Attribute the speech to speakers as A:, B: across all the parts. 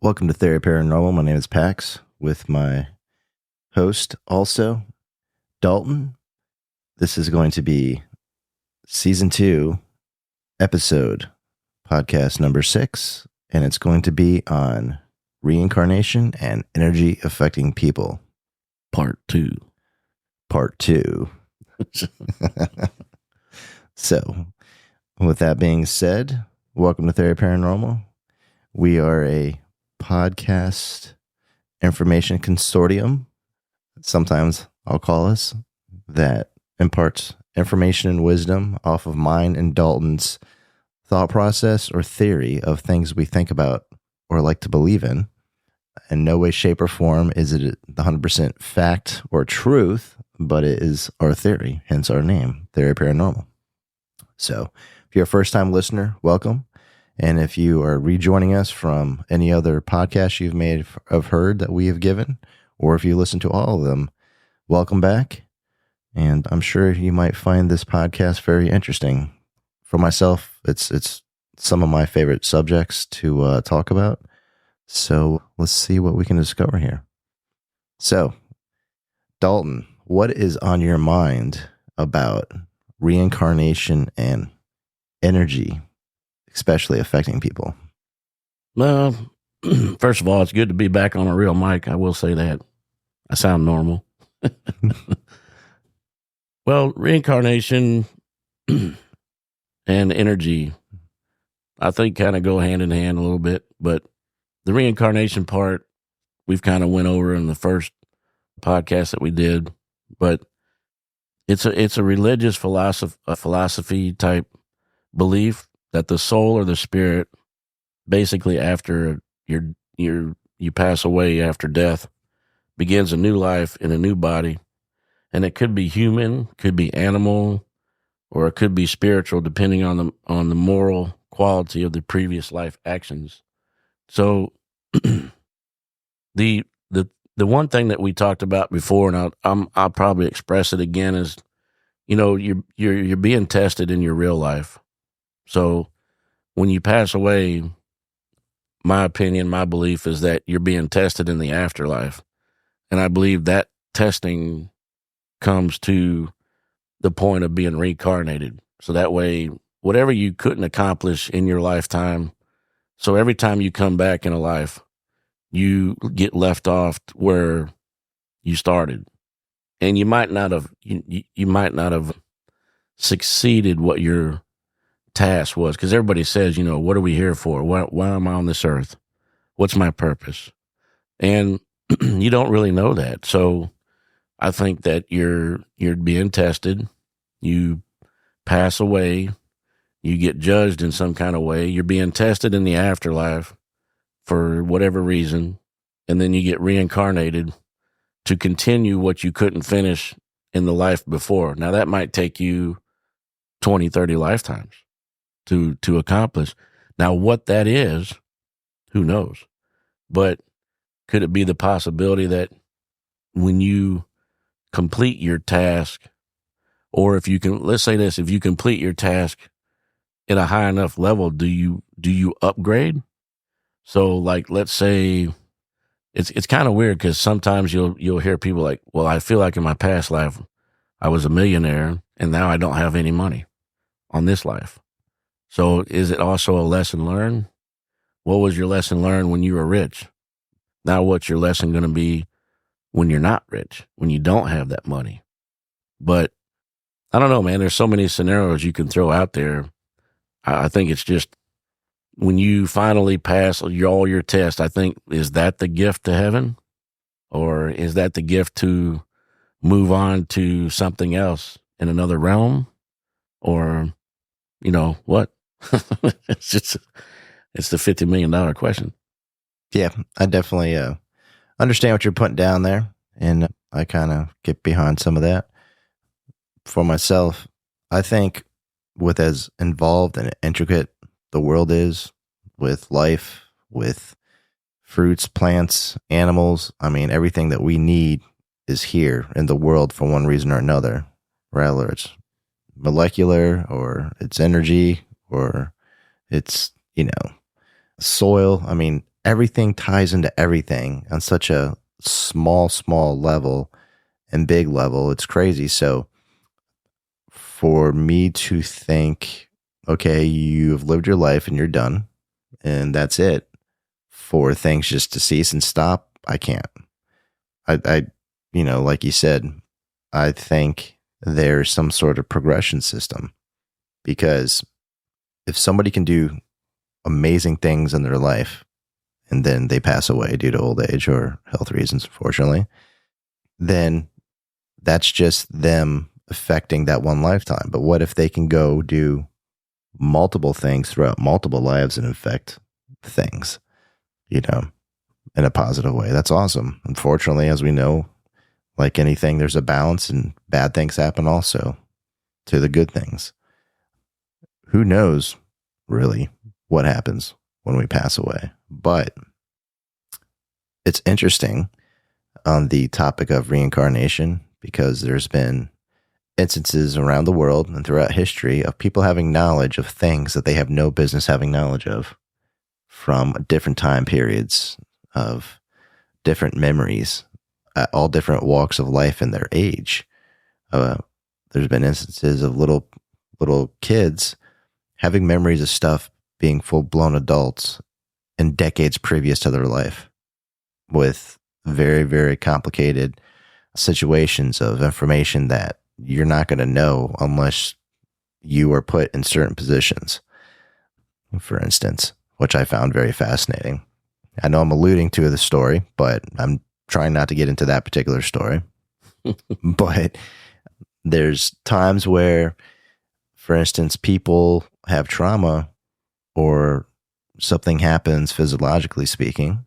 A: Welcome to Theory Paranormal. My name is Pax with my host, also Dalton. This is going to be season 2, episode, podcast number 6, and it's going to be on reincarnation and energy affecting people.
B: Part 2.
A: So, with that being said, welcome to Theory Paranormal. We are a podcast information consortium, sometimes I'll call us, that imparts information and wisdom off of mine and Dalton's thought process or theory of things we think about or like to believe in. In no way, shape, or form is it 100% fact or truth, but it is our theory, hence our name, Theory Paranormal. So if you're a first-time listener, welcome. And if you are rejoining us from any other podcast you've made of heard that we have given, or if you listen to all of them, welcome back. And I'm sure you might find this podcast very interesting. For myself, it's some of my favorite subjects to talk about. So let's see what we can discover here. So, Dalton, what is on your mind about reincarnation and energy, especially affecting people?
B: Well, first of all, it's good to be back on a real mic. I will say that. I sound normal. Well, reincarnation and energy, I think, kind of go hand in hand a little bit. But the reincarnation part, we've kind of went over in the first podcast that we did. But it's a religious philosophy type belief that the soul or the spirit, basically after you pass away after death, begins a new life in a new body. And it could be human, could be animal, or it could be spiritual, depending on the moral quality of the previous life actions. So the one thing that we talked about before, and I'll probably express it again, is, you know, you're being tested in your real life. So when you pass away, my opinion, my belief is that you're being tested in the afterlife. And I believe that testing comes to the point of being reincarnated. So that way, whatever you couldn't accomplish in your lifetime, so every time you come back in a life, you get left off where you started. And you might not have succeeded what your task was, because everybody says, you know, what are we here for? Why am I on this earth? What's my purpose? And you don't really know that. So I think that you're being tested. You pass away. You get judged in some kind of way. You're being tested in the afterlife for whatever reason. And then you get reincarnated to continue what you couldn't finish in the life before. Now, that might take you 20, 30 lifetimes to accomplish. Now, what that is, who knows? But could it be the possibility that when you complete your task, or if you can, let's say this, if you complete your task at a high enough level, do you upgrade? So, like, let's say it's kind of weird, because sometimes you'll hear people like, well, I feel like in my past life I was a millionaire and now I don't have any money on this life. So is it also a lesson learned? What was your lesson learned when you were rich? Now what's your lesson going to be when you're not rich, when you don't have that money? But I don't know, man. There's so many scenarios you can throw out there. I think it's just when you finally pass all your tests, I think, is that the gift to heaven? Or is that the gift to move on to something else in another realm? Or, you know, what? It's the $50 million question.
A: Yeah, I definitely understand what you're putting down there, and I kind of get behind some of that. For myself, I think with as involved and intricate the world is with life, with fruits, plants, animals, I mean, everything that we need is here in the world for one reason or another, whether it's molecular or it's energy or it's, you know, soil. I mean, everything ties into everything on such a small level and big level. It's crazy. So for me to think, okay, you've lived your life and you're done and that's it, for things just to cease and stop, I can't. I like you said, I think there's some sort of progression system, because if somebody can do amazing things in their life and then they pass away due to old age or health reasons, unfortunately, then that's just them affecting that one lifetime. But what if they can go do multiple things throughout multiple lives and affect things, in a positive way? That's awesome. Unfortunately, as we know, like anything, there's a balance, and bad things happen also to the good things. Who knows really what happens when we pass away? But it's interesting on the topic of reincarnation, because there's been instances around the world and throughout history of people having knowledge of things that they have no business having knowledge of, from different time periods, of different memories, at all different walks of life and their age. There's been instances of little kids having memories of stuff being full-blown adults in decades previous to their life, with very, very complicated situations of information that you're not going to know unless you are put in certain positions, for instance, which I found very fascinating. I know I'm alluding to the story, but I'm trying not to get into that particular story. But there's times where, for instance, people have trauma or something happens physiologically speaking,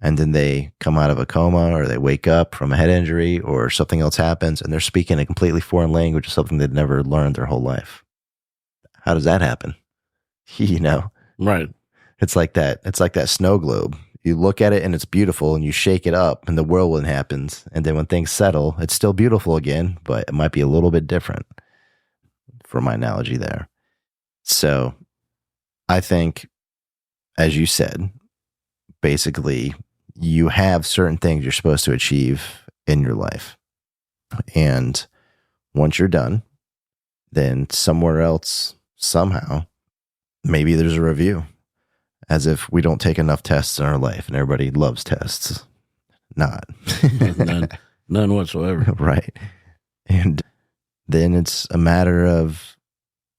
A: and then they come out of a coma or they wake up from a head injury or something else happens and they're speaking a completely foreign language of something they'd never learned their whole life. How does that happen?
B: Right.
A: It's like that. It's like that snow globe. You look at it and it's beautiful and you shake it up and the whirlwind happens. And then when things settle, it's still beautiful again, but it might be a little bit different, for my analogy there. So I think, as you said, basically you have certain things you're supposed to achieve in your life. And once you're done, then somewhere else, somehow, maybe there's a review. As if we don't take enough tests in our life, and everybody loves tests. Not.
B: None whatsoever.
A: Right. And then it's a matter of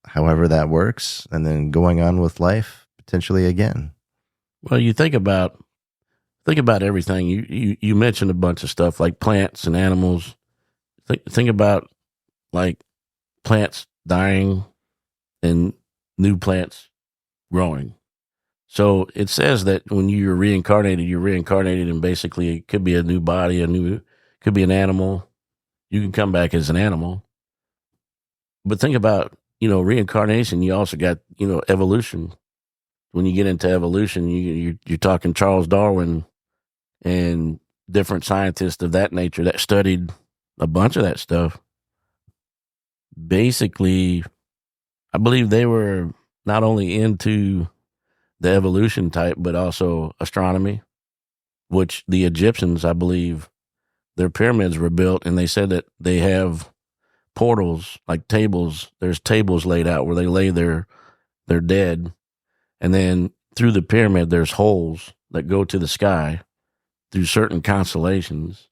A: however that works, and then going on with life potentially again.
B: Well, you think about everything. You mentioned a bunch of stuff like plants and animals. Think about like plants dying and new plants growing. So it says that when you're reincarnated in basically, it could be a new body, could be an animal. You can come back as an animal. But think about, reincarnation. You also got, evolution. When you get into evolution, you're talking Charles Darwin and different scientists of that nature that studied a bunch of that stuff. Basically, I believe they were not only into the evolution type, but also astronomy, which the Egyptians, I believe, their pyramids were built, and they said that they have portals, like tables. There's tables laid out where they lay their dead, and then through the pyramid, there's holes that go to the sky through certain constellations,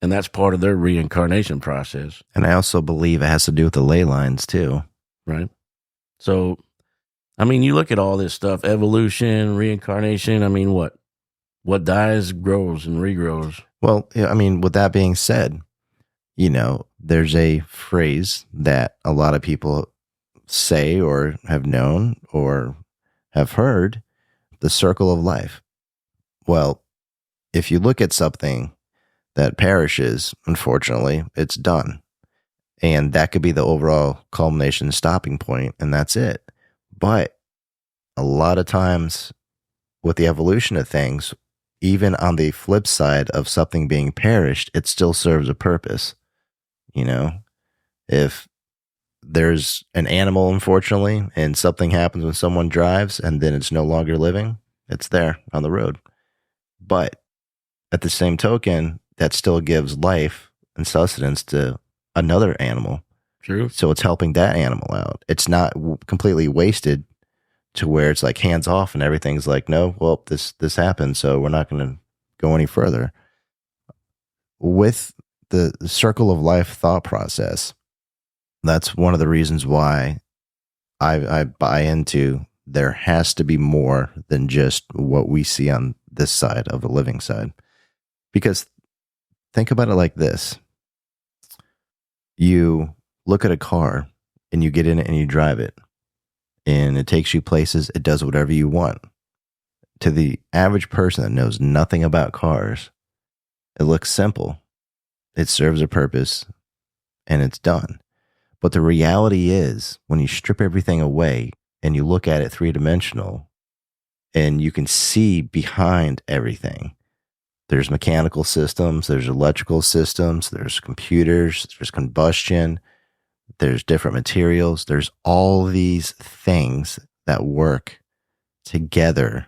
B: and that's part of their reincarnation process.
A: And I also believe it has to do with the ley lines too.
B: Right. So, you look at all this stuff, evolution, reincarnation. What dies grows and regrows.
A: Well, with that being said, there's a phrase that a lot of people say or have known or have heard, the circle of life. Well, if you look at something that perishes, unfortunately, it's done. And that could be the overall culmination stopping point, and that's it. But a lot of times with the evolution of things, even on the flip side of something being perished, it still serves a purpose. If there's an animal, unfortunately, and something happens when someone drives and then it's no longer living, it's there on the road. But at the same token, that still gives life and sustenance to another animal.
B: True.
A: So it's helping that animal out. It's not completely wasted to where it's like hands off and everything's like, no, well, this happened, so we're not going to go any further. With the circle of life thought process, that's one of the reasons why I buy into there has to be more than just what we see on this side of the living side. Because think about it like this. You look at a car and you get in it and you drive it, and it takes you places. It does whatever you want. To the average person that knows nothing about cars, it looks simple. It serves a purpose and it's done. But the reality is, when you strip everything away and you look at it three-dimensional and you can see behind everything, there's mechanical systems, there's electrical systems, there's computers, there's combustion, there's different materials, there's all these things that work together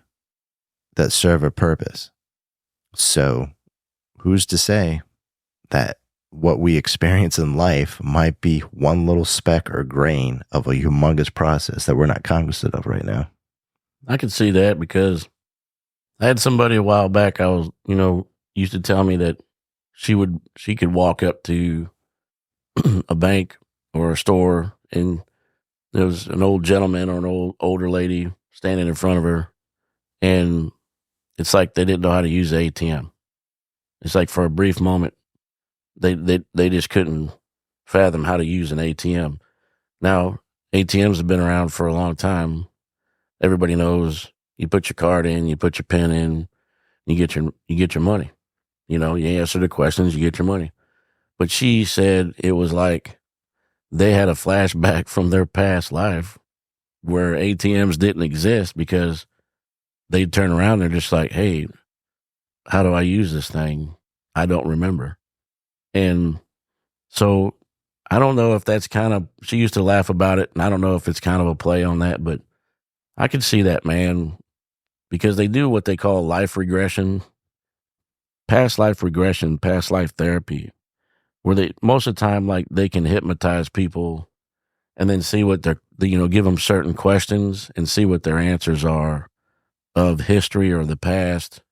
A: that serve a purpose. So who's to say that what we experience in life might be one little speck or grain of a humongous process that we're not cognizant of right now?
B: I can see that, because I had somebody a while back, used to tell me that she could walk up to a bank or a store, and there was an old gentleman or an older lady standing in front of her, and it's like they didn't know how to use the ATM. It's like for a brief moment, they just couldn't fathom how to use an ATM. Now, ATMs have been around for a long time. Everybody knows you put your card in, you put your PIN in, you get your money. You answer the questions, you get your money. But she said it was like they had a flashback from their past life where ATMs didn't exist, because they'd turn around and they're just like, hey, how do I use this thing? I don't remember. And so I don't know if that's she used to laugh about it, and I don't know if it's kind of a play on that, but I can see that, man, because they do what they call life regression, past life regression, past life therapy, where they, most of the time, like, they can hypnotize people and then see what give them certain questions and see what their answers are of history or the past.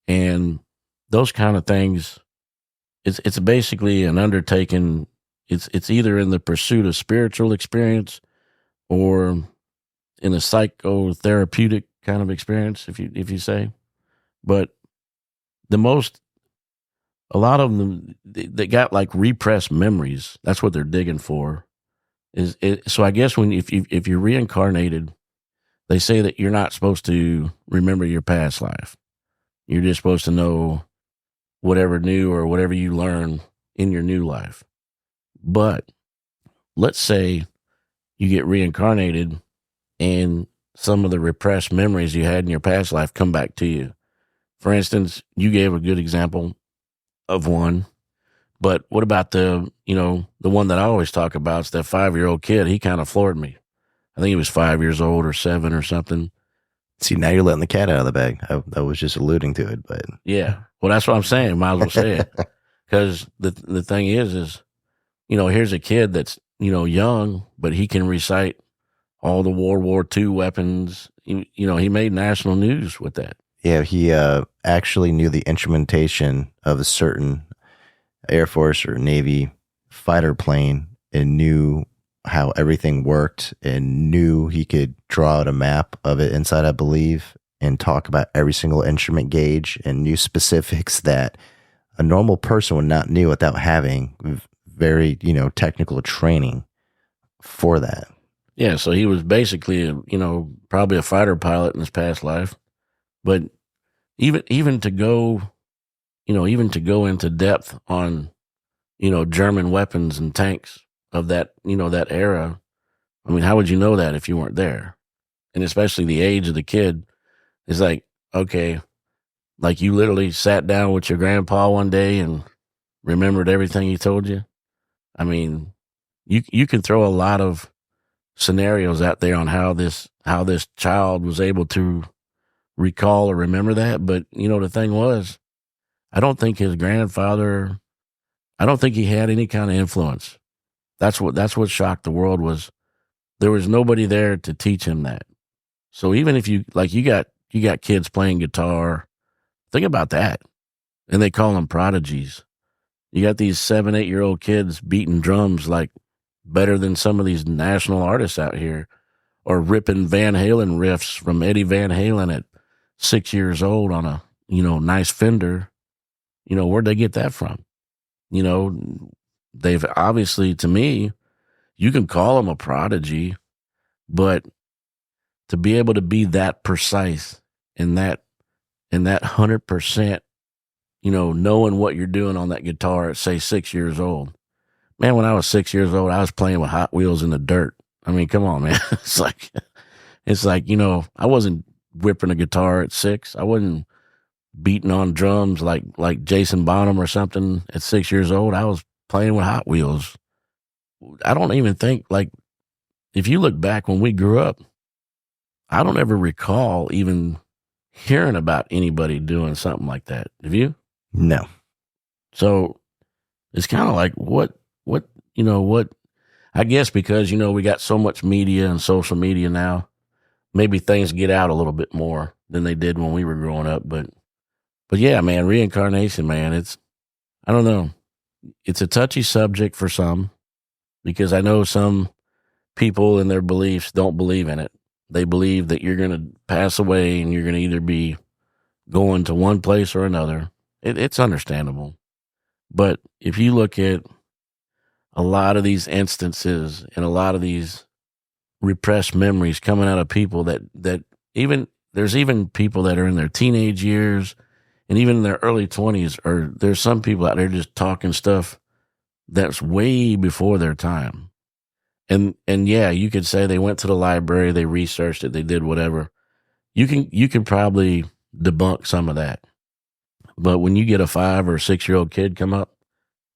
B: And those kind of things, it's basically an undertaking. It's either in the pursuit of spiritual experience or in a psychotherapeutic kind of experience, if you say. But a lot of them, they got like repressed memories. That's what they're digging for. So I guess if you're reincarnated, they say that you're not supposed to remember your past life. You're just supposed to know whatever new or whatever you learn in your new life. But let's say you get reincarnated and some of the repressed memories you had in your past life come back to you. For instance, you gave a good example of one, but what about the one that I always talk about? It's that 5-year-old kid. He kind of floored me. I think he was 5 years old or 7 or something.
A: See, now you're letting the cat out of the bag. I was just alluding to it, but
B: yeah. Well, that's what I'm saying. Might as well say it, because the thing is, here's a kid that's young, but he can recite all the World War II weapons. He made national news with that.
A: Yeah, he actually knew the instrumentation of a certain Air Force or Navy fighter plane and knew how everything worked and knew he could draw out a map of it inside, I believe, and talk about every single instrument gauge and knew specifics that a normal person would not know without having very, technical training for that.
B: Yeah, so he was basically, probably a fighter pilot in his past life. But even to go into depth on, German weapons and tanks of that, that era. I mean, how would you know that if you weren't there? And especially the age of the kid is like, okay, like you literally sat down with your grandpa one day and remembered everything he told you. I mean, you can throw a lot of scenarios out there on how this child was able to recall or remember that. But, the thing was, I don't think his grandfather, I don't think he had any kind of influence. That's what shocked the world was there was nobody there to teach him that. So even if you got kids playing guitar, think about that. And they call them prodigies. You got these 7, 8-year-old kids beating drums like better than some of these national artists out here, or ripping Van Halen riffs from Eddie Van Halen at 6 years old on a, nice Fender. Where'd they get that from? They've obviously, to me, you can call them a prodigy, but to be able to be that precise and that 100%, knowing what you're doing on that guitar at, say, 6 years old. Man, when I was 6 years old, I was playing with Hot Wheels in the dirt. I mean, come on, man. It's like, I wasn't whipping a guitar at 6. I wasn't beating on drums like Jason Bonham or something at 6 years old. I was playing with Hot Wheels. I don't even think, if you look back when we grew up, I don't ever recall even hearing about anybody doing something like that. Have you?
A: No.
B: So it's kind of like what, I guess because, we got so much media and social media now, maybe things get out a little bit more than they did when we were growing up. But yeah, man, reincarnation, man, I don't know. It's a touchy subject for some, because I know some people and their beliefs don't believe in it. They believe that you're going to pass away and you're going to either be going to one place or another. It's understandable. But if you look at a lot of these instances and a lot of these repressed memories coming out of people that even, there's even people that are in their teenage years and even in their early 20s, or there's some people out there just talking stuff that's way before their time. And yeah, you could say they went to the library, they researched it, they did whatever. You can probably debunk some of that. But when you get a 5 or 6-year-old kid come up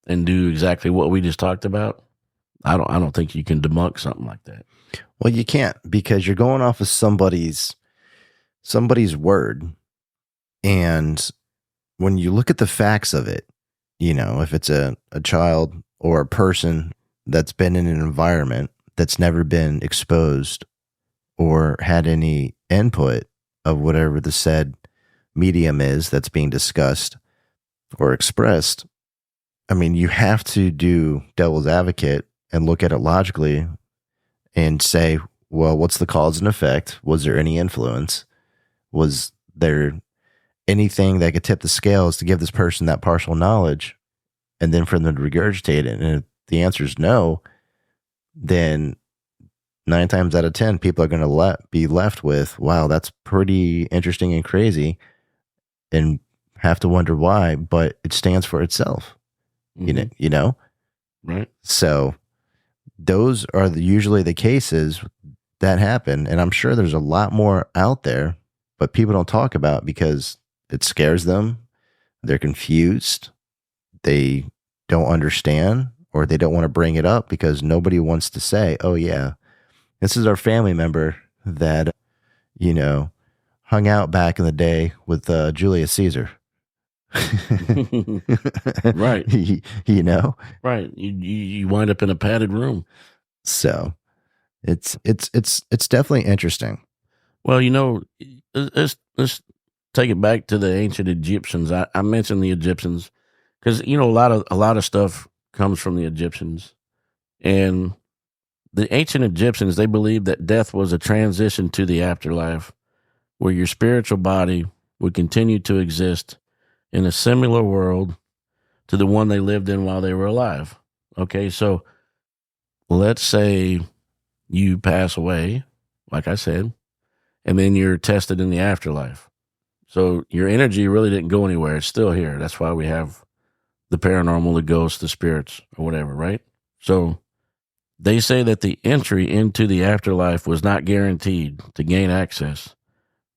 B: and do exactly what we just talked about, I don't think you can debunk something like that.
A: Well, you can't, because you're going off of somebody's word. And when you look at the facts of it, if it's a child or a person that's been in an environment that's never been exposed or had any input of whatever the said medium is that's being discussed or expressed, I mean, you have to do devil's advocate and look at it logically and say, well, what's the cause and effect? Was there any influence? Was there anything that could tip the scales to give this person that partial knowledge, and then for them to regurgitate it? And if the answer is no, then 9 times out of 10, people are going to be left with, wow, that's pretty interesting and crazy, and have to wonder why, but it stands for itself.
B: Mm-hmm. Right.
A: So those are usually the cases that happen. And I'm sure there's a lot more out there, but people don't talk about because it scares them. They're confused. They don't understand, or they don't want to bring it up because nobody wants to say, oh yeah, this is our family member that, hung out back in the day with Julius Caesar.
B: Right.
A: Right.
B: You wind up in a padded room.
A: So it's definitely interesting.
B: Well, let's take it back to the ancient Egyptians. I mentioned the Egyptians because, a lot of stuff comes from the Egyptians. And the ancient Egyptians, they believed that death was a transition to the afterlife, where your spiritual body would continue to exist in a similar world to the one they lived in while they were alive. Okay, so let's say you pass away, like I said, and then you're tested in the afterlife. So your energy really didn't go anywhere. It's still here. That's why we have the paranormal, the ghosts, the spirits, or whatever, right? So they say that the entry into the afterlife was not guaranteed to gain access.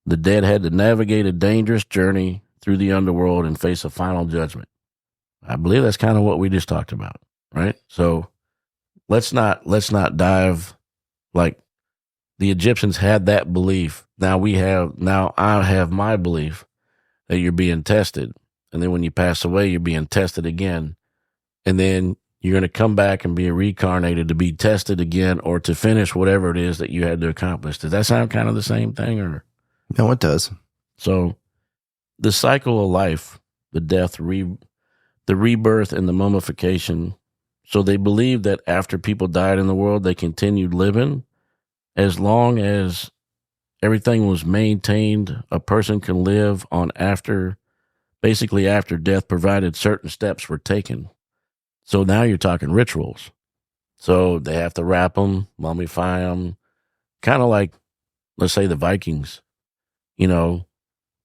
B: The dead had to navigate a dangerous journey through the underworld and face a final judgment. I believe that's kind of what we just talked about, right? So let's not dive like the Egyptians had that belief. Now I have my belief that you're being tested. And then when you pass away, you're being tested again. And then you're going to come back and be reincarnated to be tested again or to finish whatever it is that you had to accomplish. Does that sound kind of the same thing? Or
A: No, it does.
B: so the cycle of life, the death, the rebirth, and the mummification. So they believed that after people died in the world, they continued living as long as everything was maintained. A person can live on basically after death, provided certain steps were taken. So now you're talking rituals. So they have to wrap them, mummify them, kind of like, let's say, the Vikings.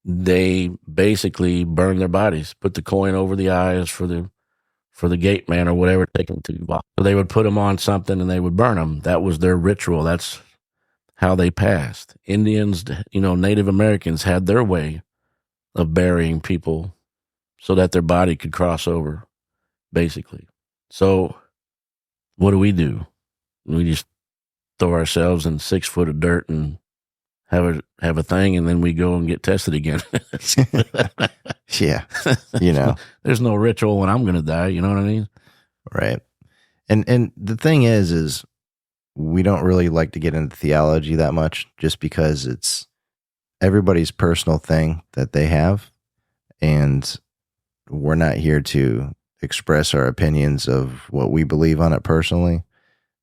B: They basically burn their bodies, put the coin over the eyes for the gate man or whatever, take them to. So they would put them on something and they would burn them. That was their ritual. That's how they passed. Indians, Native Americans had their way of burying people so that their body could cross over, basically. So what do? We just throw ourselves in 6 foot of dirt and have a thing, and then we go and get tested again.
A: Yeah.
B: There's no ritual when I'm going to die. You know what I mean?
A: Right. And the thing is we don't really like to get into theology that much just because it's everybody's personal thing that they have. And we're not here to express our opinions of what we believe on it personally.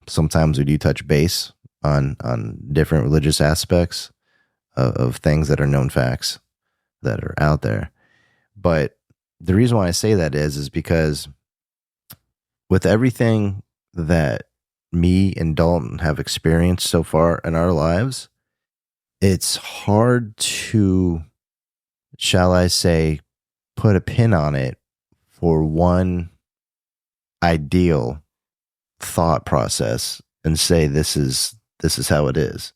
A: Sometimes we do touch base on different religious aspects of things that are known facts that are out there. But the reason why I say that is because with everything that me and Dalton have experienced so far in our lives, it's hard to, shall I say, put a pin on it for one ideal thought process and say this is how it is.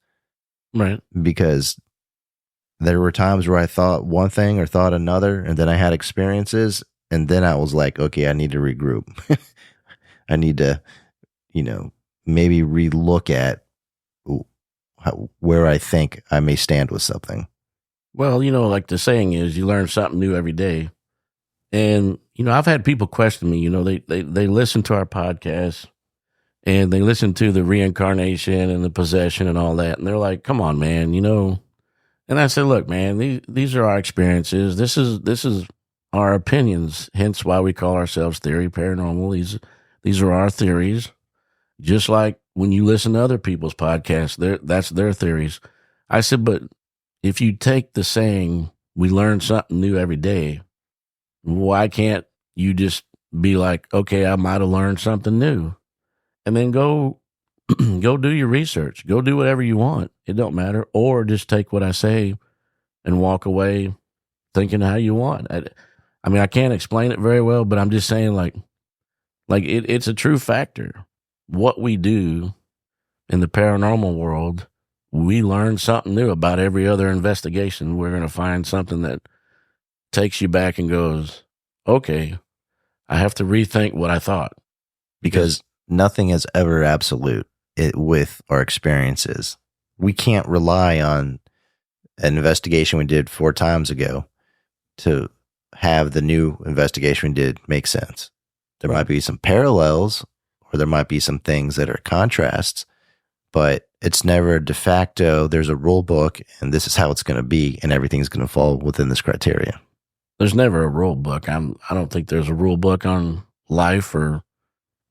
B: Right.
A: Because there were times where I thought one thing or thought another, and then I had experiences, and then I was like, okay, I need to regroup. I need to, maybe relook at where I think I may stand with something.
B: Well, like the saying is, you learn something new every day. And, I've had people question me, they listen to our podcast and they listen to the reincarnation and the possession and all that. And they're like, come on, man, And I said, look, man, these are our experiences. This is our opinions. Hence why we call ourselves Theory Paranormal. These are our theories. Just like when you listen to other people's podcasts, that's their theories. I said, but if you take the saying, we learn something new every day, why can't you just be like, okay, I might have learned something new, and then go do your research, go do whatever you want. It don't matter. Or just take what I say and walk away thinking how you want. I mean, I can't explain it very well, but I'm just saying like it's a true factor. What we do in the paranormal world, we learn something new about every other investigation. We're going to find something that takes you back and goes, okay, I have to rethink what I thought.
A: Because nothing is ever absolute with our experiences. We can't rely on an investigation we did 4 times ago to have the new investigation we did make sense. There might be some parallels, or there might be some things that are contrasts, but it's never de facto. There's a rule book, and this is how it's going to be, and everything's going to fall within this criteria.
B: There's never a rule book. I don't think there's a rule book on life, or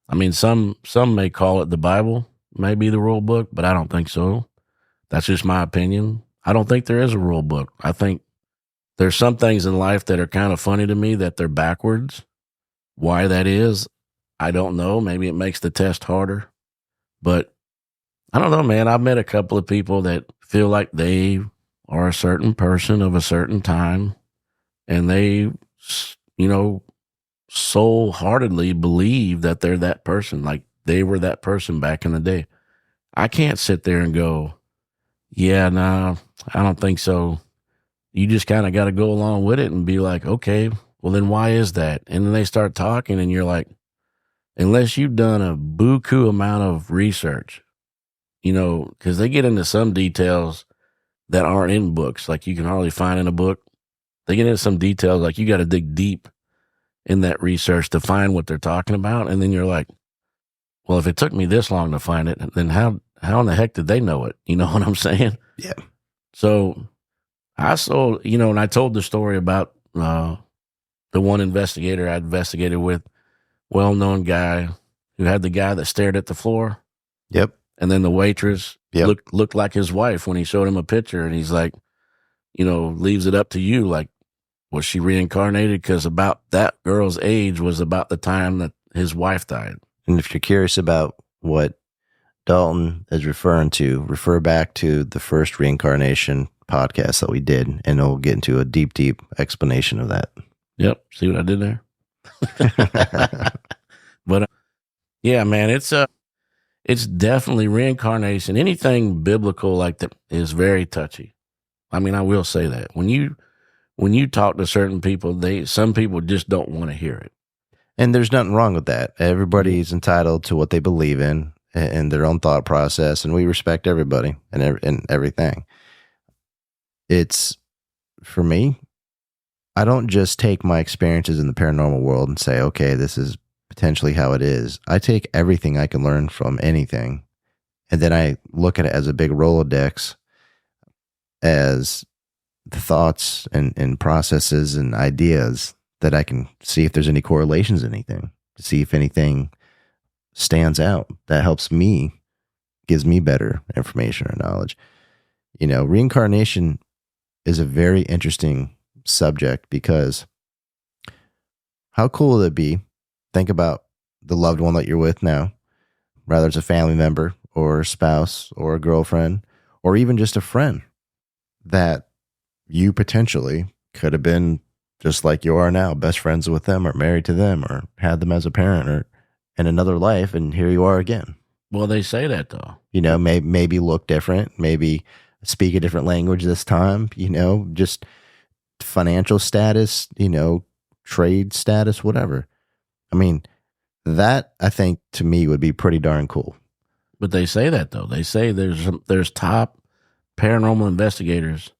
B: I mean, some may call it the Bible, may be the rule book, but I don't think so. That's just my opinion. I don't think there is a rule book. I think there's some things in life that are kind of funny to me that they're backwards. Why that is, I don't know. Maybe it makes the test harder, but I don't know, man. I've met a couple of people that feel like they are a certain person of a certain time, and they, soul-heartedly believe that they're that person, like they were that person back in the day. I can't sit there and go, yeah, no, I don't think so. You just kind of got to go along with it and be like, okay, well, then why is that? And then they start talking, and you're like, unless you've done a buku amount of research because they get into some details that aren't in books, like you can hardly find in a book. They get into some details, like you got to dig deep in that research to find what they're talking about. And then you're like, well, if it took me this long to find it, then how in the heck did they know it? You know what I'm saying?
A: Yeah.
B: So and I told the story about the one investigator I investigated with, well-known guy who had the guy that stared at the floor.
A: Yep.
B: And then the waitress looked like his wife when he showed him a picture, and he's like, leaves it up to you. Like, was she reincarnated? Because about that girl's age was about the time that his wife died.
A: And if you're curious about what Dalton is referring to, refer back to the first Reincarnation podcast that we did, and it'll get into a deep, deep explanation of that.
B: Yep. See what I did there? But yeah, man, it's definitely reincarnation. Anything biblical like that is very touchy. I mean, I will say that when you talk to certain people, some people just don't want to hear it.
A: And there's nothing wrong with that. Everybody's entitled to what they believe in and their own thought process, and we respect everybody and everything. It's, for me, I don't just take my experiences in the paranormal world and say, okay, this is potentially how it is. I take everything I can learn from anything, and then I look at it as a big Rolodex, as the thoughts and processes and ideas that I can see if there's any correlations in anything, to see if anything stands out that helps me, gives me better information or knowledge. Reincarnation is a very interesting subject, because how cool would it be? Think about the loved one that you're with now, whether it's a family member or a spouse or a girlfriend or even just a friend that you potentially could have been just like you are now, best friends with them or married to them or had them as a parent or in another life, and here you are again.
B: Well, they say that though.
A: Maybe look different, maybe speak a different language this time, just financial status, trade status, whatever. I mean, that I think to me would be pretty darn cool.
B: But they say that though. They say there's top paranormal investigators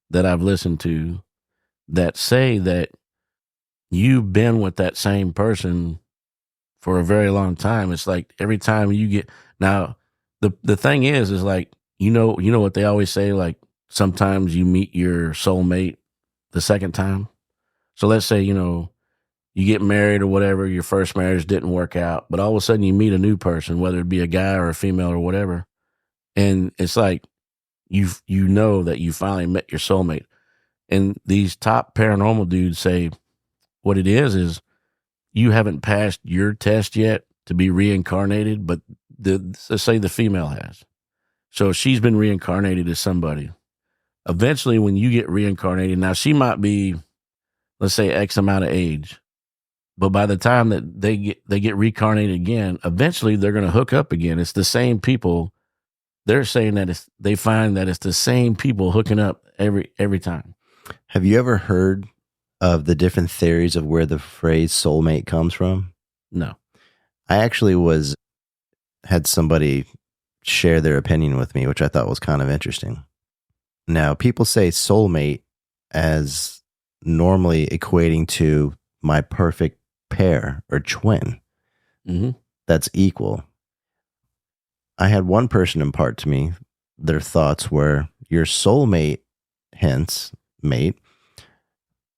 B: that I've listened to that say that you've been with that same person for a very long time. It's like every time you get, now the thing is like, you know what they always say, like sometimes you meet your soulmate the second time. So let's say, you get married or whatever, your first marriage didn't work out, but all of a sudden you meet a new person, whether it be a guy or a female or whatever. And it's like, you know that you finally met your soulmate. And these top paranormal dudes say what it is you haven't passed your test yet to be reincarnated, but let's say the female has. So she's been reincarnated as somebody. Eventually, when you get reincarnated, now she might be, let's say, X amount of age, but by the time that they get reincarnated again, eventually they're going to hook up again. It's the same people. They're saying that they find that it's the same people hooking up every time.
A: Have you ever heard of the different theories of where the phrase soulmate comes from?
B: No.
A: I actually had somebody share their opinion with me, which I thought was kind of interesting. Now, people say soulmate as normally equating to my perfect pair or twin.
B: Mm-hmm.
A: That's equal. I had one person impart to me their thoughts were your soulmate, hence mate,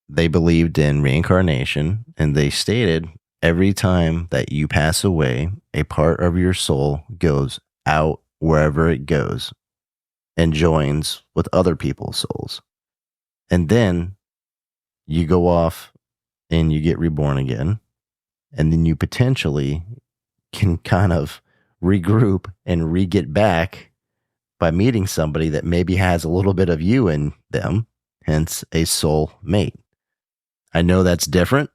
A: they believed in reincarnation, and they stated every time that you pass away, a part of your soul goes out wherever it goes and joins with other people's souls. And then you go off and you get reborn again. And then you potentially can kind of regroup and re-get back by meeting somebody that maybe has a little bit of you in them, hence a soul mate. I know that's different.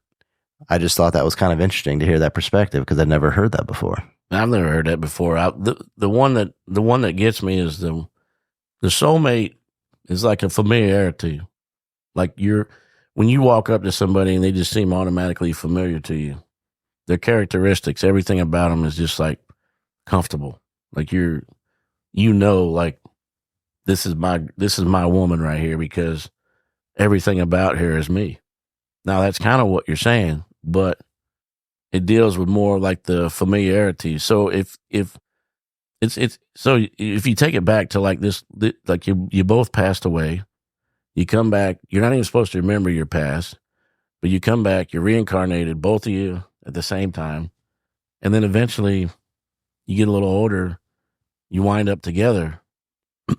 A: I just thought that was kind of interesting to hear that perspective because I'd never heard that before.
B: I've never heard that before. The one that gets me is the soulmate is like a familiarity. Like when you walk up to somebody and they just seem automatically familiar to you. Their characteristics, everything about them is just like comfortable. Like you know, like this is my woman right here because everything about her is me. Now that's kind of what you're saying, but it deals with more like the familiarity. So if it's so if you take it back to like this, like you both passed away, you come back, you're not even supposed to remember your past, but you come back, you're reincarnated, both of you at the same time, and then eventually you get a little older, you wind up together,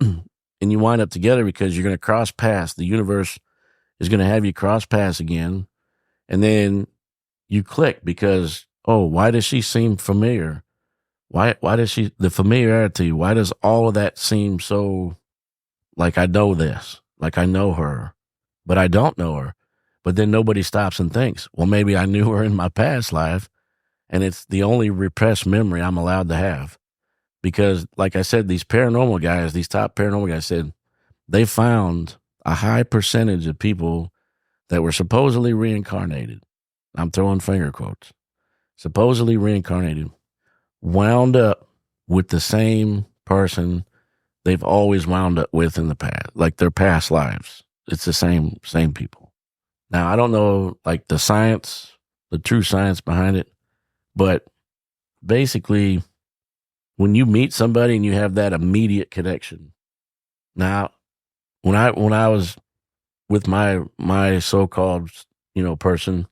B: and you wind up together because you're going to cross paths. The universe is going to have you cross paths again, and then you click because, oh, why does she seem familiar? Why does the familiarity, why does all of that seem so like I know this, like I know her, but I don't know her? But then nobody stops and thinks, well, maybe I knew her in my past life, and it's the only repressed memory I'm allowed to have. Because, like I said, these top paranormal guys said they found a high percentage of people that were supposedly reincarnated. I'm throwing finger quotes. Supposedly reincarnated, wound up with the same person they've always wound up with in the past, like their past lives. It's the same people. Now, I don't know like the science, the true science behind it, but basically when you meet somebody and you have that immediate connection. Now, when I was with my so-called, person,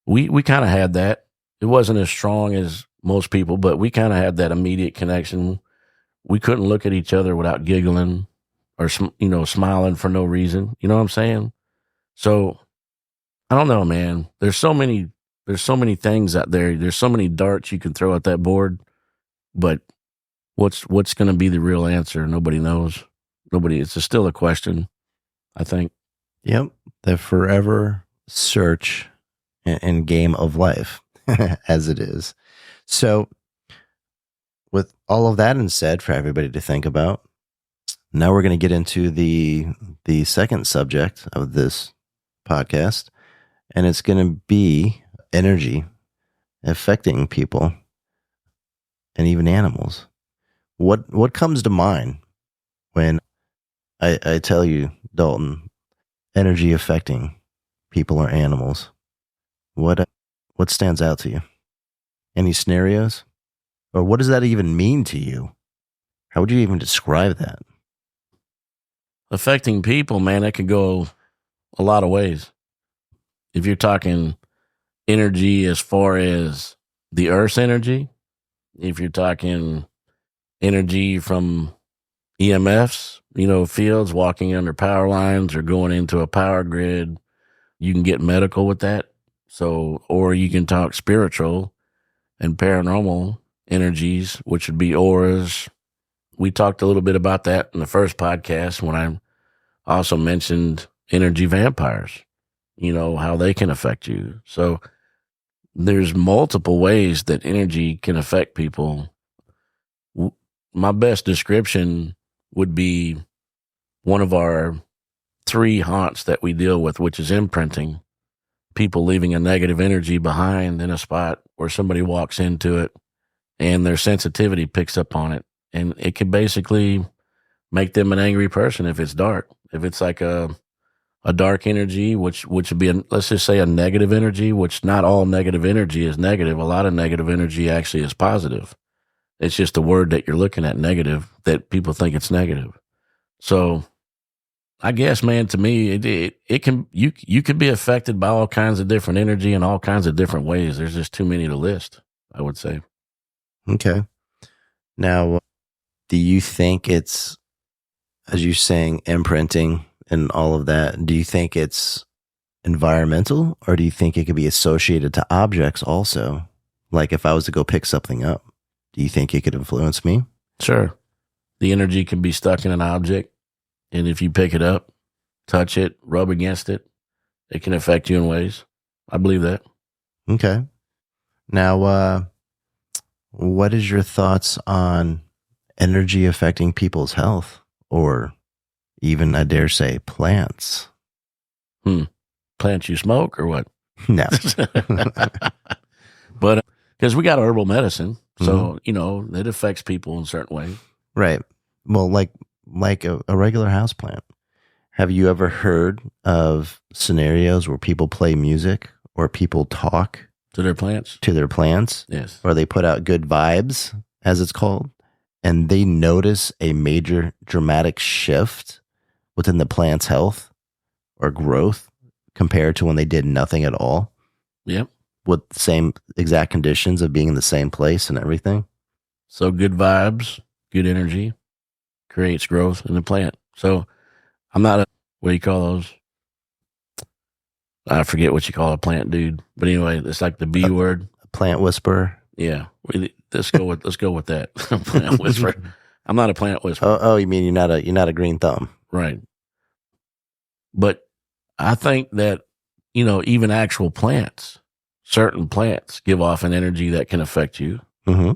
B: we kind of had that. It wasn't as strong as most people, but we kind of had that immediate connection. We couldn't look at each other without giggling or smiling for no reason. You know what I'm saying? So I don't know, man. There's so many things out there. There's so many darts you can throw at that board, but what's going to be the real answer? Nobody knows. It's still a question, I think.
A: Yep. The forever search and game of life as it is. So with all of that said for everybody to think about, now we're going to get into the second subject of this podcast, and it's going to be energy affecting people and even animals. What comes to mind when I tell you, Dalton, energy affecting people or animals? What stands out to you? Any scenarios? Or what does that even mean to you? How would you even describe that?
B: Affecting people, man, that could go a lot of ways. If you're talking energy as far as the Earth's energy, if you're talking energy from EMFs, fields, walking under power lines or going into a power grid, you can get medical with that. So, or you can talk spiritual and paranormal energies, which would be auras. We talked a little bit about that in the first podcast when I also mentioned energy vampires, how they can affect you. So there's multiple ways that energy can affect people. My best description would be one of our 3 haunts that we deal with, which is imprinting. People leaving a negative energy behind in a spot where somebody walks into it and their sensitivity picks up on it. And it can basically make them an angry person if it's dark. If it's like a dark energy, which would be, let's just say a negative energy, which not all negative energy is negative. A lot of negative energy actually is positive. It's just a word that you're looking at negative that people think it's negative. So I guess, man, to me, it can, you can be affected by all kinds of different energy in all kinds of different ways. There's just too many to list, I would say.
A: Okay. Now, do you think it's, as you're saying, imprinting and all of that, do you think it's environmental, or do you think it could be associated to objects also? Like if I was to go pick something up, do you think it could influence me?
B: Sure. The energy can be stuck in an object, and if you pick it up, touch it, rub against it, it can affect you in ways. I believe that.
A: Okay. Now, what is your thoughts on energy affecting people's health, or even, I dare say, plants?
B: Plants you smoke or what?
A: No.
B: But because we got herbal medicine, so, it affects people in certain ways.
A: Right. Well, like a regular houseplant. Have you ever heard of scenarios where people play music or people talk
B: To their plants?
A: to their plants,
B: Yes.
A: or they put out good vibes, as it's called, and they notice a major dramatic shift within the plant's health or growth compared to when they did nothing at all
B: Yep.
A: with the same exact conditions of being in the same place and everything?
B: So good vibes, good energy creates growth in the plant. So I'm not a, what do you call those? I forget what you call a plant dude. But anyway, it's like the B word.
A: A plant whisperer?
B: Yeah. Let's go with that. Plant whisperer. I'm not a plant whisperer.
A: Oh, you mean you're not a green thumb?
B: Right. But I think that, even actual plants, certain plants give off an energy that can affect you.
A: Mm-hmm.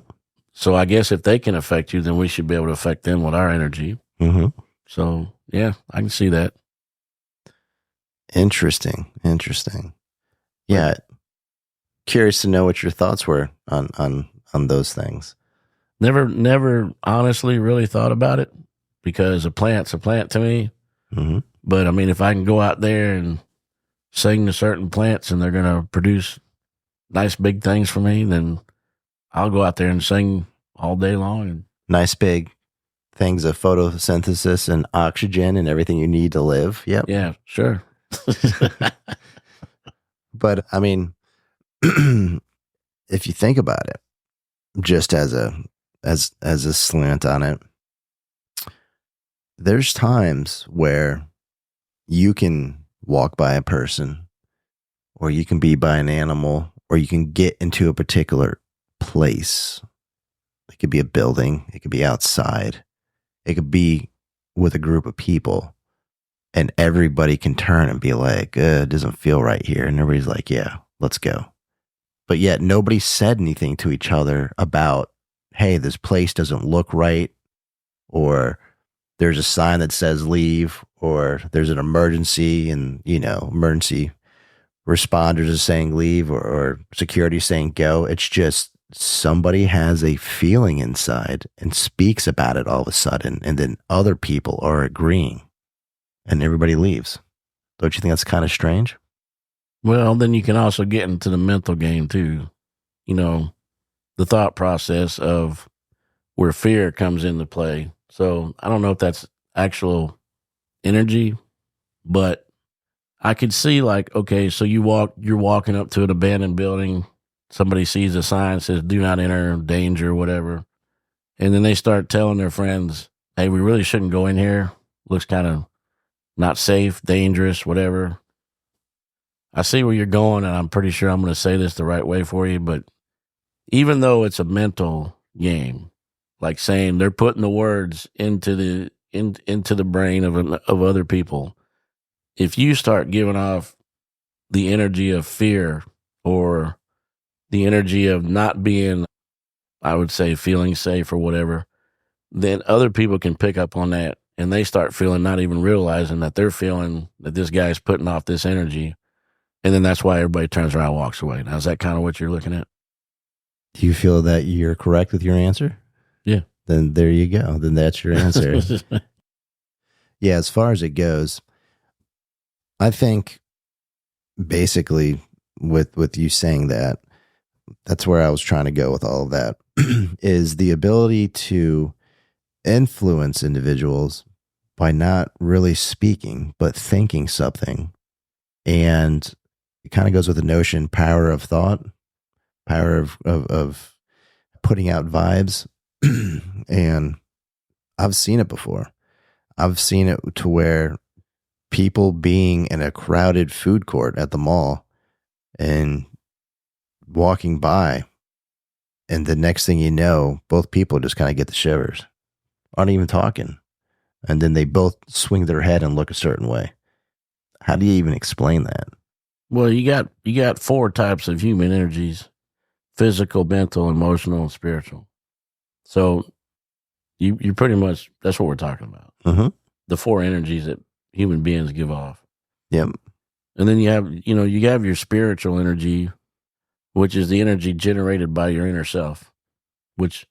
B: So I guess if they can affect you, then we should be able to affect them with our energy.
A: Mm-hmm.
B: So yeah, I can see that.
A: Interesting. Yeah. Curious to know what your thoughts were on those things.
B: Never honestly really thought about it because a plant's a plant to me.
A: Mm-hmm.
B: But I mean, if I can go out there and sing to certain plants and they're going to produce nice big things for me, then I'll go out there and sing all day long. And
A: Nice big things of photosynthesis and oxygen and everything you need to live. Yep.
B: yeah, sure.
A: But I mean, if you think about it, just as a slant on it, there's times where you can walk by a person, or you can be by an animal, or you can get into a particular place. It could be a building, it could be outside, it could be with a group of people, and everybody can turn and be like, it doesn't feel right here. And everybody's like, yeah, let's go. But yet nobody said anything to each other about, hey, this place doesn't look right, or there's a sign that says leave, or there's an emergency and, emergency responders are saying leave, or security saying go. It's just somebody has a feeling inside and speaks about it all of a sudden, and then other people are agreeing and everybody leaves. Don't you think that's kind of strange?
B: Well, then you can also get into the mental game too. The thought process of where fear comes into play. So I don't know if that's actual energy, but I could see like, okay, so you're walking up to an abandoned building. Somebody sees a sign that says do not enter, danger, whatever. And then they start telling their friends, hey, we really shouldn't go in here. Looks kind of not safe, dangerous, whatever. I see where you're going, and I'm pretty sure I'm going to say this the right way for you, but even though it's a mental game, like saying they're putting the words into the brain of other people, if you start giving off the energy of fear or the energy of not being, I would say, feeling safe or whatever, then other people can pick up on that, and they start feeling, not even realizing that they're feeling that this guy's putting off this energy. And then that's why everybody turns around and walks away. Now, is that kind of what you're looking at?
A: Do you feel that you're correct with your answer?
B: Yeah.
A: Then there you go. Then that's your answer. Yeah, as far as it goes, I think basically with you saying that, that's where I was trying to go with all of that, is the ability to influence individuals by not really speaking, but thinking something. And it kind of goes with the notion, power of thought, power of putting out vibes. And I've seen it before. I've seen it to where people being in a crowded food court at the mall and walking by, and the next thing you know, both people just kind of get the shivers, aren't even talking. And then they both swing their head and look a certain way. How do you even explain that?
B: Well, you got 4 types of human energies: physical, mental, emotional, and spiritual. So you pretty much, that's what we're talking about.
A: Mm-hmm.
B: The 4 energies that human beings give off.
A: Yep.
B: And then you have your spiritual energy, which is the energy generated by your inner self, which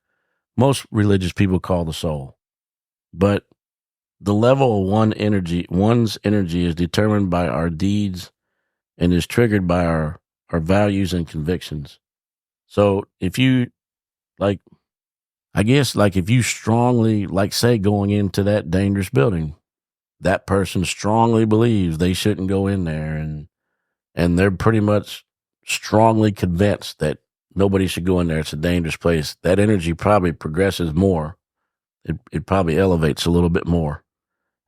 B: most religious people call the soul. but the level of one's energy is determined by our deeds and is triggered by our values and convictions. So if you like, I guess like if you strongly, like say going into that dangerous building, that person strongly believes they shouldn't go in there, and they're pretty much strongly convinced that nobody should go in there. It's a dangerous place. That energy probably progresses more. It probably elevates a little bit more.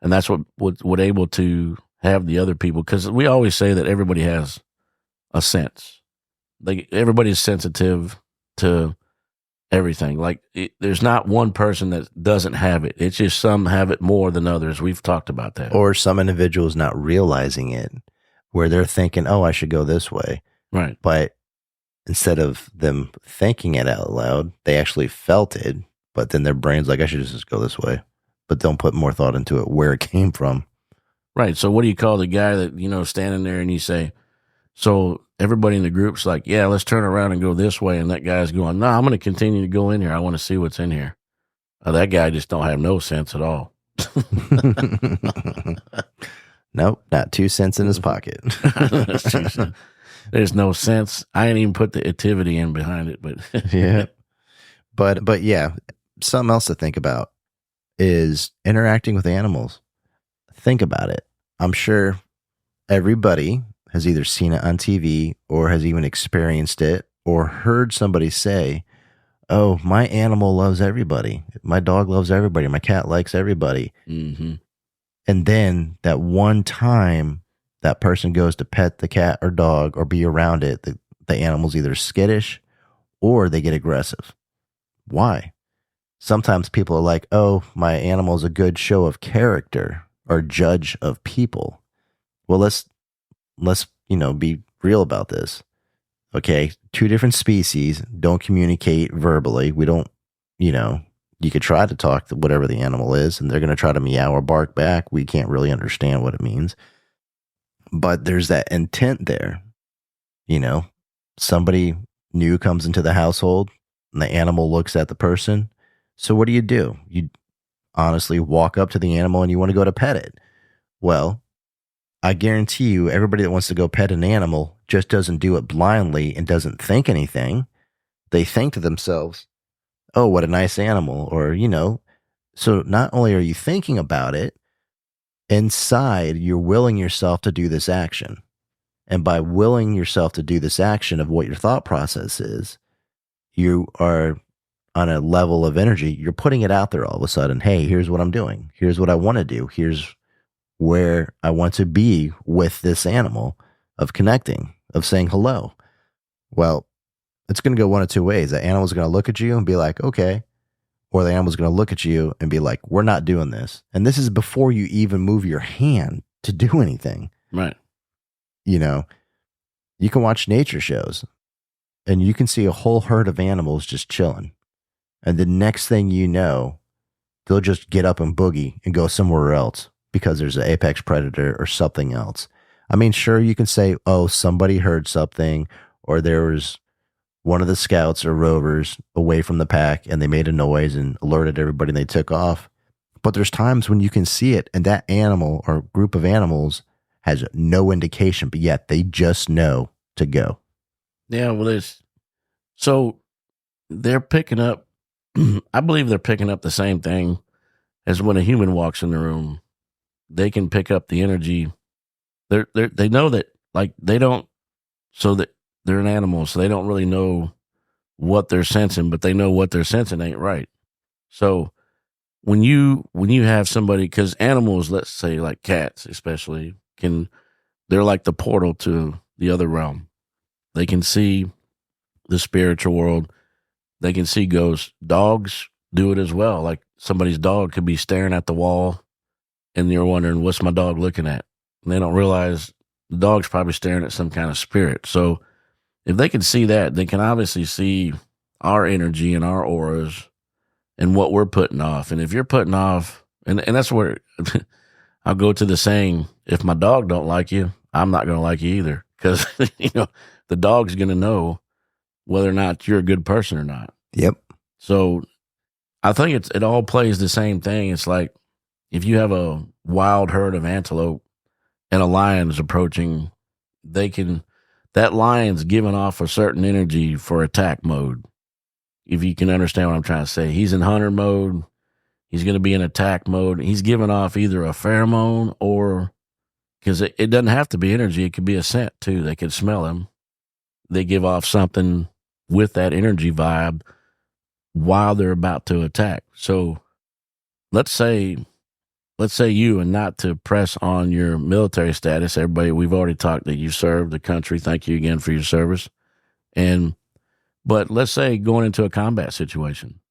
B: And that's what would able to have the other people, because we always say that everybody has a sense. Like everybody's sensitive to everything. Like there's not one person that doesn't have it. It's just some have it more than others. We've talked about that.
A: Or some individuals not realizing it, where they're thinking, oh, I should go this way.
B: Right.
A: But instead of them thinking it out loud, they actually felt it. But then their brain's like, I should just go this way. But don't put more thought into it, where it came from.
B: Right. So what do you call the guy that, standing there and you say, so everybody in the group's like, yeah, let's turn around and go this way. And that guy's going, no, I'm going to continue to go in here. I want to see what's in here. That guy just don't have no sense at all.
A: Nope, not 2 cents in his pocket.
B: There's no sense. I ain't even put the activity in behind it, but
A: yeah. But yeah, something else to think about is interacting with animals. Think about it. I'm sure everybody has either seen it on TV or has even experienced it or heard somebody say, oh, my animal loves everybody. My dog loves everybody. My cat likes everybody.
B: Mm-hmm.
A: And then that one time that person goes to pet the cat or dog or be around it, the animal's either skittish or they get aggressive. Why? Sometimes people are like, oh, my animal's a good show of character or judge of people. Well, let's be real about this. Okay, 2 different species don't communicate verbally. We don't, you could try to talk to whatever the animal is, and they're going to try to meow or bark back. We can't really understand what it means. But there's that intent there. Somebody new comes into the household, and the animal looks at the person. So what do? You honestly walk up to the animal and you want to go to pet it. Well, I guarantee you, everybody that wants to go pet an animal just doesn't do it blindly and doesn't think anything. They think to themselves, oh, what a nice animal. Or, so not only are you thinking about it, inside you're willing yourself to do this action. And by willing yourself to do this action of what your thought process is, you are on a level of energy, you're putting it out there all of a sudden. Hey, here's what I'm doing. Here's what I want to do. Here's where I want to be with this animal, of connecting, of saying hello. Well, it's going to go one of 2 ways. The animal's going to look at you and be like, okay. Or the animal's going to look at you and be like, we're not doing this. And this is before you even move your hand to do anything.
B: Right.
A: You can watch nature shows and you can see a whole herd of animals just chilling. And the next thing you know, they'll just get up and boogie and go somewhere else because there's an apex predator or something else. I mean, sure, you can say, oh, somebody heard something, or there was one of the scouts or rovers away from the pack and they made a noise and alerted everybody and they took off. But there's times when you can see it and that animal or group of animals has no indication, but yet they just know to go.
B: Yeah, well, so they're picking up, I believe they're picking up the same thing as when a human walks in the room. They can pick up the energy. They know that, like, they don't, so that they're an animal, so they don't really know what they're sensing, but they know what they're sensing ain't right. So when you have somebody, because animals, let's say like cats especially, they're like the portal to the other realm. They can see the spiritual world. They can see ghosts. Dogs do it as well. Like somebody's dog could be staring at the wall and you're wondering, what's my dog looking at? And they don't realize the dog's probably staring at some kind of spirit. So if they can see that, they can obviously see our energy and our auras and what we're putting off. And if you're putting off, and that's where I'll go to the saying, if my dog don't like you, I'm not going to like you either. Because, the dog's going to know whether or not you're a good person or not.
A: Yep.
B: So I think it all plays the same thing. It's like if you have a wild herd of antelope and a lion is approaching, that lion's giving off a certain energy for attack mode. If you can understand what I'm trying to say, he's in hunter mode. He's going to be in attack mode. He's giving off either a pheromone or, because it doesn't have to be energy. It could be a scent too. They could smell him. They give off something with that energy vibe while they're about to attack. So let's say you, and not to press on your military status, everybody, we've already talked that you served the country. Thank you again for your service. But let's say going into a combat situation,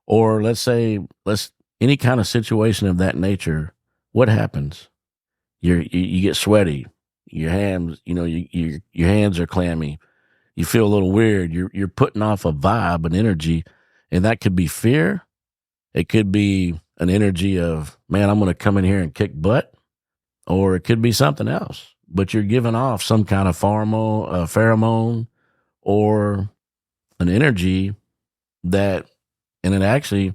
B: or let's any kind of situation of that nature, what happens? You get sweaty. Your hands, your hands are clammy. You feel a little weird. You're putting off a vibe, an energy, and that could be fear. It could be an energy of, man, I'm going to come in here and kick butt, or it could be something else. But you're giving off some kind of pheromone, or an energy that energy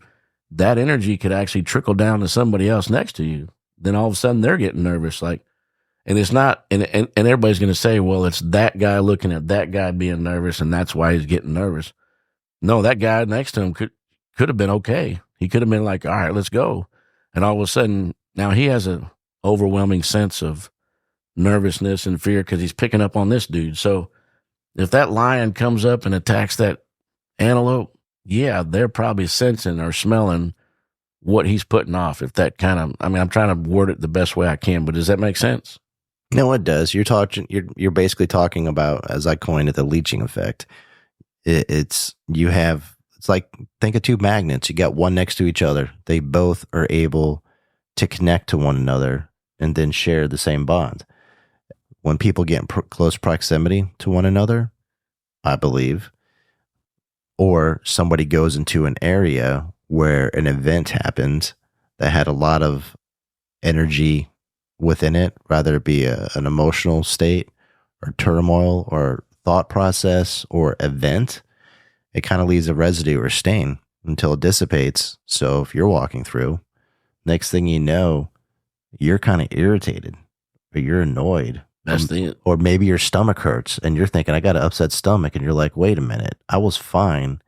B: could actually trickle down to somebody else next to you. Then all of a sudden they're getting nervous, and it's not, and everybody's going to say, well, it's that guy looking at that guy being nervous, and that's why he's getting nervous. No, that guy next to him could have been okay. He could have been like, all right, let's go. And all of a sudden, now he has an overwhelming sense of nervousness and fear because he's picking up on this dude. So if that lion comes up and attacks that antelope, yeah, they're probably sensing or smelling what he's putting off. If that I'm trying to word it the best way I can, but does that make sense?
A: No, it does. You're basically talking about, as I coined it, the leeching effect. It's like, think of two magnets. You got one next to each other. They both are able to connect to one another and then share the same bond. When people get in close proximity to one another, I believe, or somebody goes into an area where an event happened that had a lot of energy within it, rather it be an emotional state or turmoil or thought process or event, it kind of leaves a residue or stain until it dissipates. So if you're walking through, next thing you know, you're kind of irritated or you're annoyed. Or maybe your stomach hurts and you're thinking, I got an upset stomach. And you're like, wait a minute, I was fine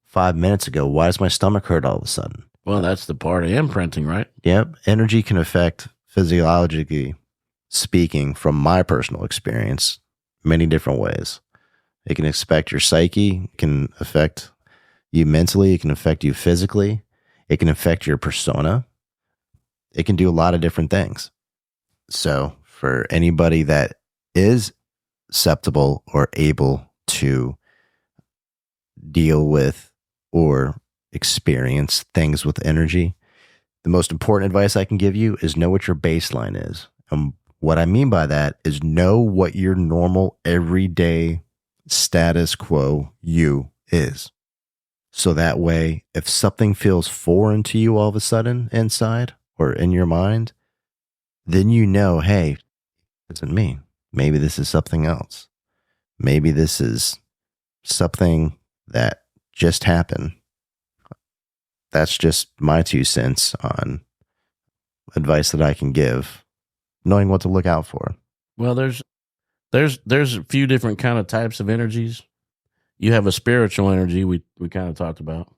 A: 5 minutes ago. Why does my stomach hurt all of a sudden?
B: Well, that's the part of imprinting, right?
A: Yep. Energy can affect, physiologically speaking, from my personal experience, many different ways. It can affect your psyche, it can affect you mentally, it can affect you physically, it can affect your persona. It can do a lot of different things. So for anybody that is susceptible or able to deal with or experience things with energy, the most important advice I can give you is know what your baseline is. And what I mean by that is know what your normal, everyday status quo you is. So that way, if something feels foreign to you all of a sudden inside or in your mind, then you know, hey, it isn't me. Maybe this is something else. Maybe this is something that just happened. That's just my 2 cents on advice that I can give, knowing what to look out for.
B: Well, there's a few different kind of types of energies. You have a spiritual energy, we kind of talked about.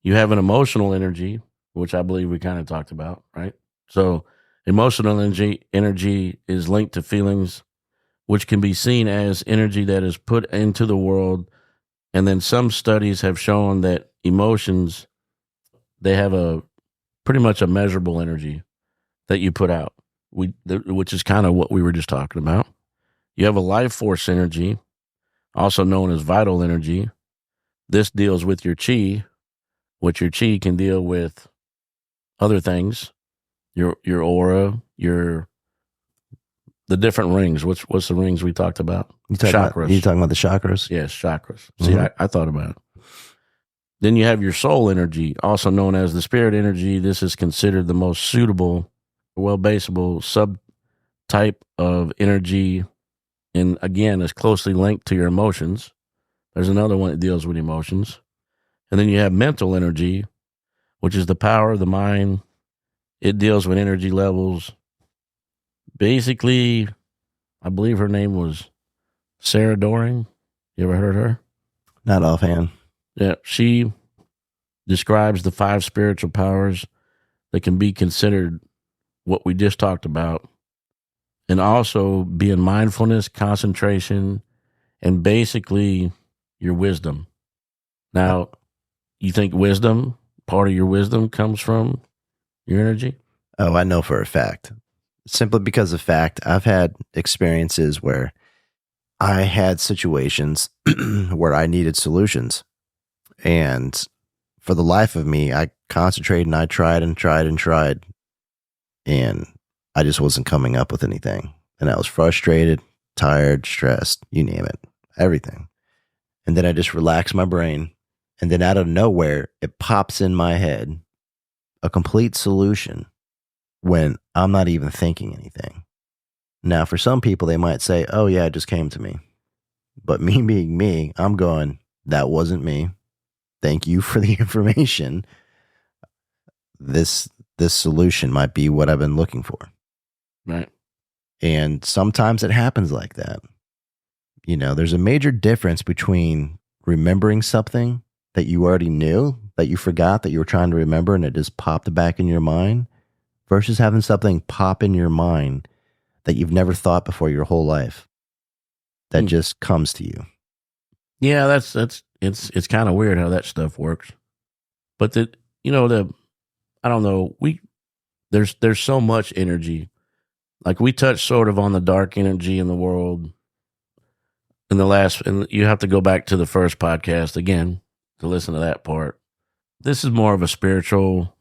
B: You have an emotional energy, which I believe we kind of talked about, right? So emotional energy is linked to feelings, which can be seen as energy that is put into the world. And then some studies have shown that emotions, they have pretty much a measurable energy that you put out, which is kind of what we were just talking about. You have a life force energy, also known as vital energy. This deals with your chi, which your chi can deal with other things, your aura, the different rings. What's the rings we talked about?
A: Chakras. You talking about the chakras?
B: Yes, chakras. See, I thought about it. Then you have your soul energy, also known as the spirit energy. This is considered the most suitable, well-baseable subtype of energy, and again, is closely linked to your emotions. There's another one that deals with emotions. And then you have mental energy, which is the power of the mind. It deals with energy levels. Basically, I believe her name was Sarah Doring. You ever heard her?
A: Not offhand.
B: Yeah, she describes the 5 spiritual powers that can be considered what we just talked about, and also being mindfulness, concentration, and basically your wisdom. Now, you think wisdom, part of your wisdom comes from your energy?
A: Oh, I know for a fact. Simply because of fact, I've had experiences where I had situations where I needed solutions. And for the life of me, I concentrated and I tried and tried and tried. And I just wasn't coming up with anything. And I was frustrated, tired, stressed, you name it, everything. And then I just relaxed my brain. And then out of nowhere, it pops in my head a complete solution when I'm not even thinking anything. Now, for some people, they might say, oh, yeah, it just came to me. But me being me, I'm going, that wasn't me. Thank you for the information. This solution might be what I've been looking for.
B: Right.
A: And sometimes it happens like that. You know, there's a major difference between remembering something that you already knew, that you forgot that you were trying to remember and it just popped back in your mind, versus having something pop in your mind that you've never thought before your whole life that just comes to you.
B: Yeah, it's kind of weird how that stuff works. But I don't know, there's so much energy. Like we touched sort of on the dark energy in the world and you have to go back to the first podcast again to listen to that part. This is more of a spiritual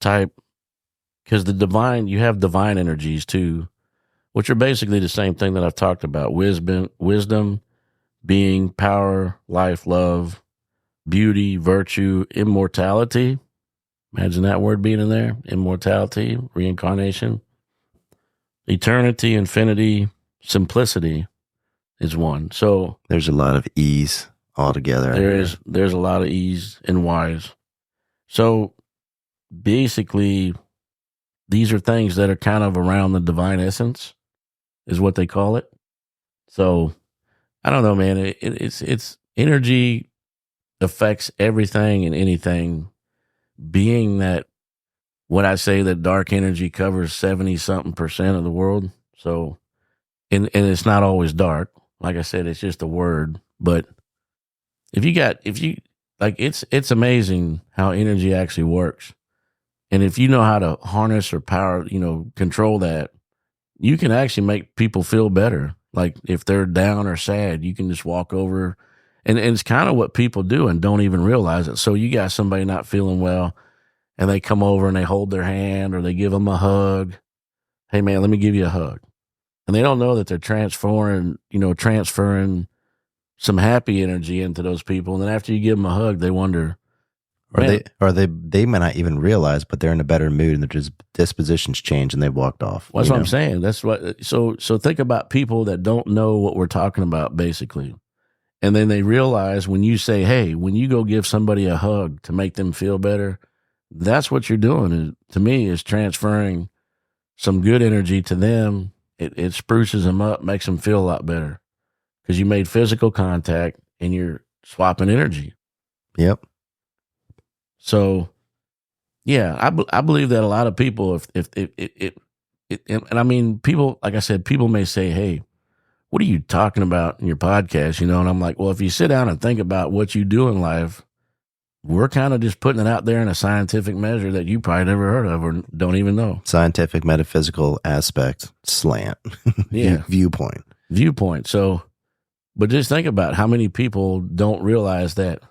B: type, because you have divine energies too, which are basically the same thing that I've talked about. Wisdom, being, power, life, love, beauty, virtue, immortality. Imagine that word being in there. Immortality, reincarnation, eternity, infinity, simplicity is one. So
A: there's a lot of ease altogether.
B: There's a lot of ease and wise. So basically, these are things that are kind of around the divine essence, is what they call it. So I don't know, man. It's energy affects everything and anything. Being that what I say that dark energy covers 70-something% of the world. So, and it's not always dark. Like I said, it's just a word. But it's amazing how energy actually works. And if you know how to harness or power, control that, you can actually make people feel better. Like if they're down or sad, you can just walk over. And it's kind of what people do and don't even realize it. So you got somebody not feeling well and they come over and they hold their hand or they give them a hug. Hey, man, let me give you a hug. And they don't know that they're transferring some happy energy into those people. And then after you give them a hug, they wonder.
A: They may not even realize, but they're in a better mood and their dispositions change and they walked off.
B: That's what I'm saying. That's what. So think about people that don't know what we're talking about, basically. And then they realize when you say, hey, when you go give somebody a hug to make them feel better, that's what you're doing. To me, is transferring some good energy to them. It spruces them up, makes them feel a lot better because you made physical contact and you're swapping energy.
A: Yep.
B: So, yeah, I believe that a lot of people, and I mean, people, like I said, people may say, hey, what are you talking about in your podcast? And I'm like, well, if you sit down and think about what you do in life, we're kind of just putting it out there in a scientific measure that you probably never heard of or don't even know.
A: Scientific, metaphysical aspect, slant,
B: yeah,
A: viewpoint.
B: So, but just think about how many people don't realize that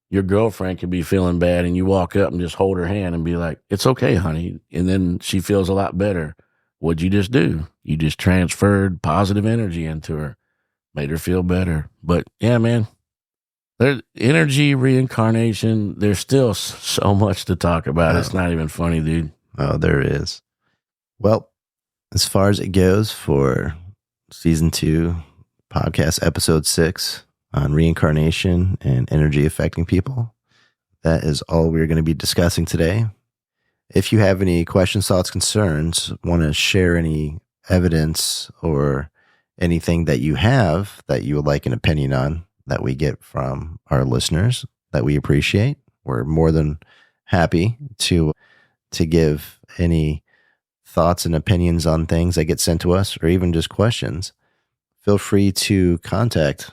B: your girlfriend could be feeling bad and you walk up and just hold her hand and be like, it's okay, honey. And then she feels a lot better. What'd you just do? You just transferred positive energy into her, made her feel better. But yeah, man, there's energy, reincarnation. There's still so much to talk about. It's not even funny, dude.
A: Oh, there is. Well, as far as it goes for season 2, podcast episode 6 on reincarnation and energy affecting people, that is all we're going to be discussing today. If you have any questions, thoughts, concerns, want to share any evidence or anything that you have that you would like an opinion on that we get from our listeners that we appreciate, we're more than happy to give any thoughts and opinions on things that get sent to us, or even just questions. Feel free to contact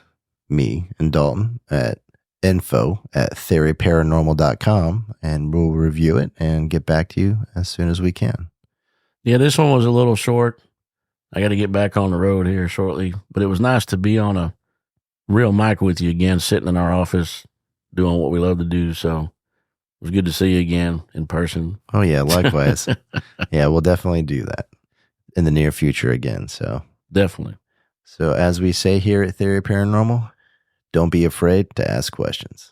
A: me and Dalton at info@theoryparanormal.com, and we'll review it and get back to you as soon as we can.
B: Yeah, this one was a little short. I got to get back on the road here shortly, but it was nice to be on a real mic with you again, sitting in our office doing what we love to do. So it was good to see you again in person.
A: Oh yeah, likewise. Yeah, we'll definitely do that in the near future again. So
B: definitely.
A: So as we say here at Theory Paranormal, don't be afraid to ask questions.